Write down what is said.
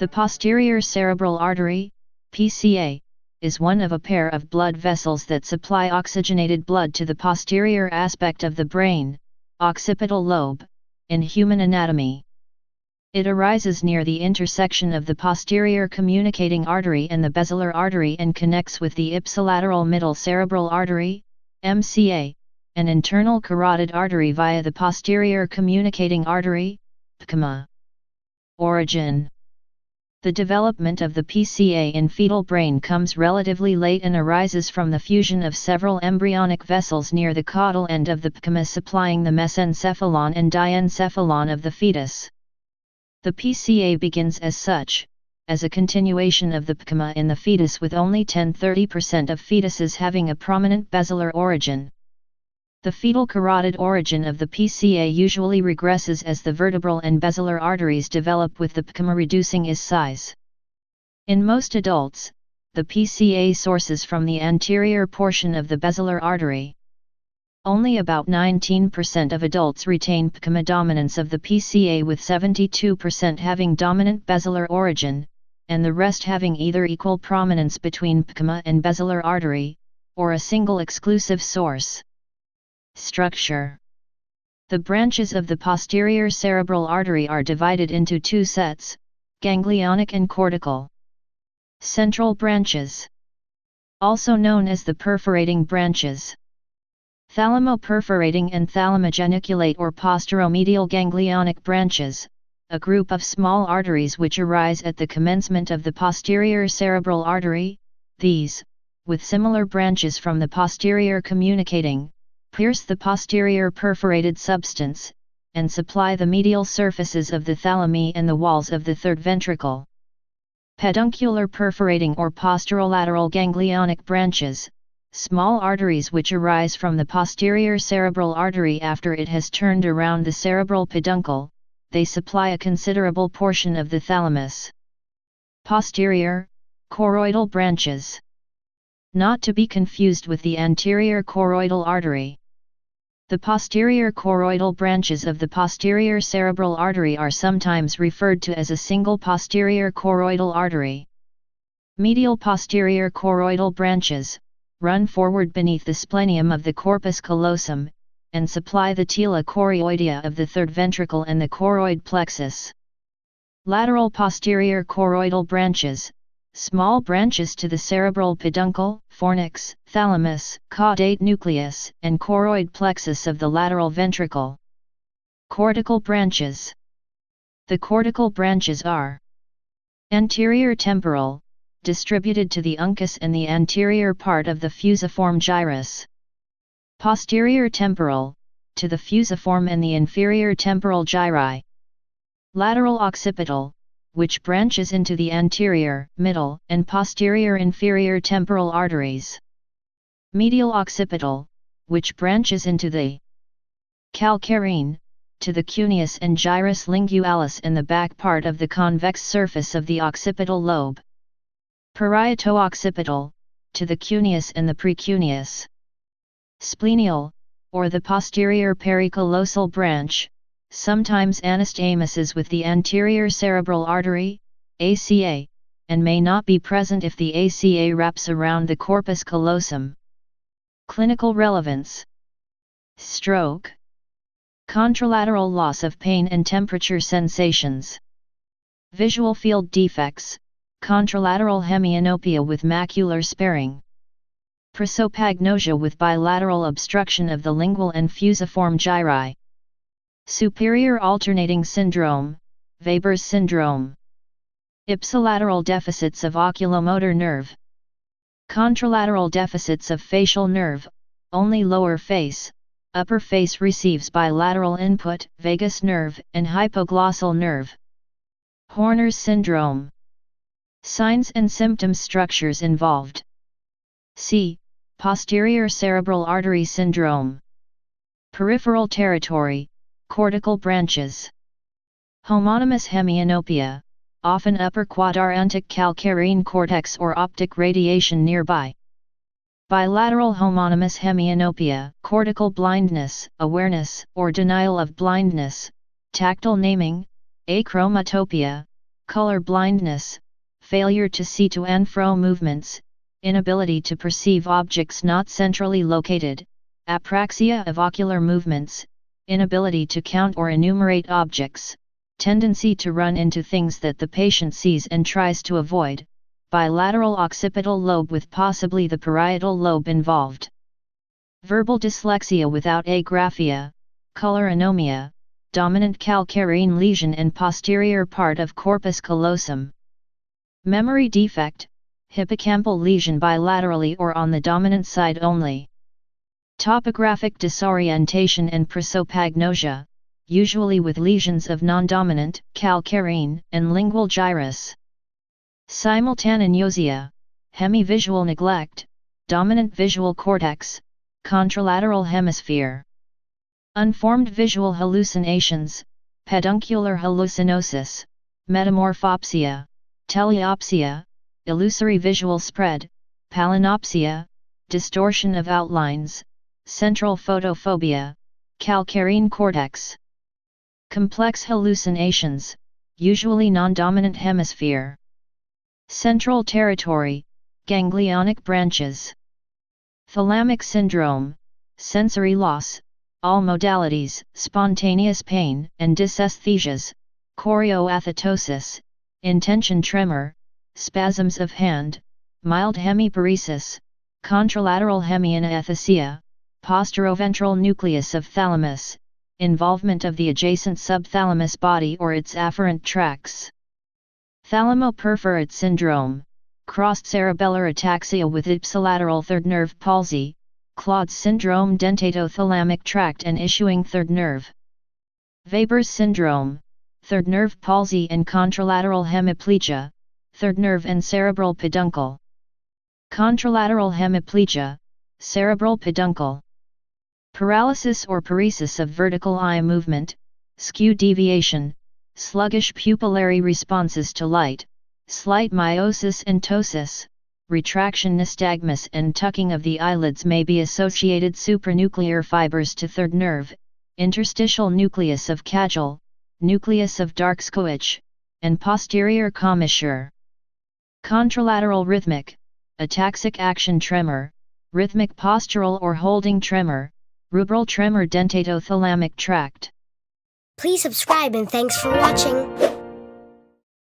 The posterior cerebral artery, PCA, is one of a pair of blood vessels that supply oxygenated blood to the posterior aspect of the brain, occipital lobe, in human anatomy. It arises near the intersection of the posterior communicating artery and the basilar artery and connects with the ipsilateral middle cerebral artery, MCA, an internal carotid artery via the posterior communicating artery, PCMA. Origin. The development of the PCA in fetal brain comes relatively late and arises from the fusion of several embryonic vessels near the caudal end of the PCMA supplying the mesencephalon and diencephalon of the fetus. The PCA begins as such, as a continuation of the PCMA in the fetus with only 10–30% of fetuses having a prominent basilar origin. The fetal carotid origin of the PCA usually regresses as the vertebral and basilar arteries develop with the PCMA reducing its size. In most adults, the PCA sources from the anterior portion of the basilar artery. Only about 19% of adults retain PCMA dominance of the PCA with 72% having dominant basilar origin, and the rest having either equal prominence between PCMA and basilar artery, or a single exclusive source. Structure. The branches of the posterior cerebral artery are divided into two sets, ganglionic and cortical. Central branches. Also known as the perforating branches. Thalamo-perforating and thalamo-geniculate or posteromedial ganglionic branches, a group of small arteries which arise at the commencement of the posterior cerebral artery. These, with similar branches from the posterior communicating, pierce the posterior perforated substance, and supply the medial surfaces of the thalami and the walls of the third ventricle. Peduncular perforating or posterolateral ganglionic branches, small arteries which arise from the posterior cerebral artery after it has turned around the cerebral peduncle, they supply a considerable portion of the thalamus. Posterior, choroidal branches. Not to be confused with the anterior choroidal artery. The posterior choroidal branches of the posterior cerebral artery are sometimes referred to as a single posterior choroidal artery. Medial posterior choroidal branches run forward beneath the splenium of the corpus callosum, and supply the tela choroidea of the third ventricle and the choroid plexus. Lateral posterior choroidal branches, small branches to the cerebral peduncle, fornix, thalamus, caudate nucleus, and choroid plexus of the lateral ventricle. Cortical branches. The cortical branches are anterior temporal, distributed to the uncus and the anterior part of the fusiform gyrus. Posterior temporal, to the fusiform and the inferior temporal gyri. Lateral occipital, which branches into the anterior, middle, and posterior inferior temporal arteries. Medial occipital, which branches into the calcarine, to the cuneus and gyrus lingualis and the back part of the convex surface of the occipital lobe. Parieto-occipital, to the cuneus and the precuneus. Splenial, or the posterior pericallosal branch, sometimes anastomosis with the anterior cerebral artery, ACA, and may not be present if the ACA wraps around the corpus callosum. Clinical relevance. Stroke. Contralateral loss of pain and temperature sensations. Visual field defects, contralateral hemianopia with macular sparing. Prosopagnosia with bilateral obstruction of the lingual and fusiform gyri. Superior alternating syndrome, Weber's syndrome. Ipsilateral deficits of oculomotor nerve. Contralateral deficits of facial nerve, only lower face, upper face receives bilateral input, vagus nerve and hypoglossal nerve. Horner's syndrome. Signs and symptoms. Structures involved. C. Posterior cerebral artery syndrome. Peripheral territory, cortical branches. Homonymous hemianopia, often upper quadrantich calcarine cortex or optic radiation nearby. Bilateral homonymous hemianopia, cortical blindness, awareness or denial of blindness, tactile naming, achromatopia, color blindness, failure to see to and fro movements, inability to perceive objects not centrally located, apraxia of ocular movements, inability to count or enumerate objects, tendency to run into things that the patient sees and tries to avoid, bilateral occipital lobe with possibly the parietal lobe involved. Verbal dyslexia without agraphia, color anomia, dominant calcarine lesion and posterior part of corpus callosum. Memory defect, hippocampal lesion bilaterally or on the dominant side only. Topographic disorientation and prosopagnosia, usually with lesions of non-dominant, calcarine, and lingual gyrus. Simultanagnosia, hemivisual neglect, dominant visual cortex, contralateral hemisphere. Unformed visual hallucinations, peduncular hallucinosis, metamorphopsia, teleopsia, illusory visual spread, palinopsia, distortion of outlines, central photophobia, calcarine cortex. Complex hallucinations, usually non-dominant hemisphere. Central territory, ganglionic branches. Thalamic syndrome, sensory loss, all modalities, spontaneous pain and dysesthesias, chorioathetosis, intention tremor, spasms of hand, mild hemiparesis, contralateral hemianaesthesia, posteroventral nucleus of thalamus, involvement of the adjacent subthalamus body or its afferent tracts. Thalamoperforate syndrome, crossed cerebellar ataxia with ipsilateral third nerve palsy, Claude's syndrome dentatothalamic tract and issuing third nerve. Weber's syndrome, third nerve palsy and contralateral hemiplegia, third nerve and cerebral peduncle. Contralateral hemiplegia, cerebral peduncle. Paralysis or paresis of vertical eye movement, skew deviation, sluggish pupillary responses to light, slight miosis and ptosis, retraction nystagmus and tucking of the eyelids may be associated supranuclear fibers to third nerve, interstitial nucleus of Cajal, nucleus of Darkskoich, and posterior commissure. Contralateral rhythmic, ataxic action tremor, rhythmic postural or holding tremor, rubral tremor dentatothalamic tract. Please subscribe and thanks for watching.